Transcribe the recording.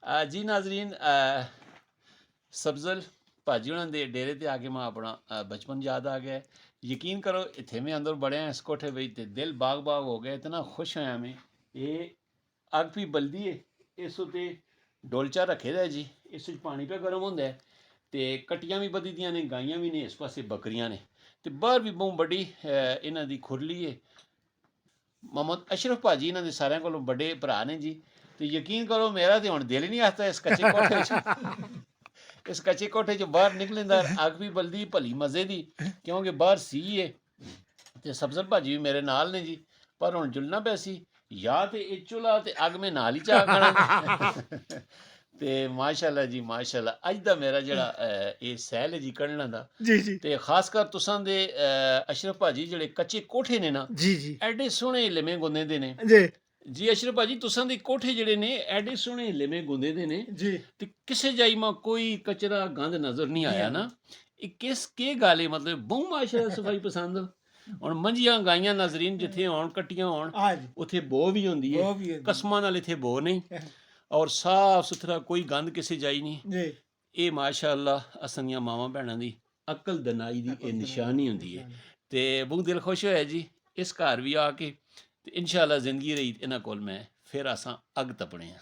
जी नाजरीन, सब्ज़ल भाजी होना दे डेरे ते आके मैं अपना बचपन याद आ गया। यकीन करो इत्थे में अंदर बड़े इस कोठे बिच ते दिल बाग बाग हो गया, इतना खुश होया में। ये अग भी बलदी है, इस उत्ते डोलचा रखे दा है जी, इस च पानी पे गर्म होंदा है ते कट्टियां भी बधी दियां ने, गाइयां भी ने, इस पासे बकरियां ने ते बाहर भी बहुत बड़ी इन्हां दी खुरली है। मोहम्मद अशरफ भाजी इन्हां दे सारेयां कोलों बड़े भरा ने जी। तो यकीन करो मेरा तो हुण दिल ही नहीं आता इस कच्चे कोठे च इस कच्चे कोठे च बाहर निकलन दा। अग भी बलदी भली मज़े दी, क्योंकि बाहर सी है ते सब्ज़ल भाजी भी मेरे नाल ने जी। पर हुण जुलना पिया सी, या ते एह चुल्हा ते अग में नाल ही चा खाना ते माशाअल्लाह जी माशाअल्लाह। अज दा मेरा जेह्ड़ा एह सैल है जी कढ़ना दा, जी जी ते खासकर तुसां दे अशरफ भाजी जेह्ड़े कच्चे कोठे ने ना, जी जी एडे सोहणे लिमे गुंदे दे ने जी जी। अशरफ भाजी तुसां दे कोठे जेह्ड़े ने एडे सोहणे लिमे गुंदे दे ने जी ते किसे जाई मां कोई कचरा गंद नजर नहीं आया ना। एह किस केह् गल्ल है, मतलब बहु माशाअल्लाह सफाई पसंद। हुण मंझियां गाइयां नाजरीन जित्थे होण, कट्टियां होण, हाँ जी उत्थे बो भी होंदी है, वो भी है जी कसमां नाल इत्थे बो नहीं और साफ सुथरा कोई गंद किसे जाई नहीं। जी ਇਹ ਮਾਸ਼ਾਅੱਲਾ ਅਸਾਂ ਦੀਆਂ ਮਾਵਾਂ ਭੈਣਾਂ ਦੀ ਅਕਲ ਦਨਾਈ ਦੀ ਇਹ ਨਿਸ਼ਾਨੀ ਹੁੰਦੀ ਹੈ। ਤੇ ਬਹੁਤ ਦਿਲ ਖੁਸ਼ ਹੋਇਆ ਜੀ ਇਸ ਘਰ ਵੀ ਆ ਕੇ। ਤੇ ਇਨਸ਼ਾਅੱਲਾ ਜ਼ਿੰਦਗੀ ਰਹੀ ਇਹਨਾਂ ਕੋਲ ਮੈਂ ਫਿਰ ਅਸਾਂ ਅੱਗ ਤਪਣੇ ਆ।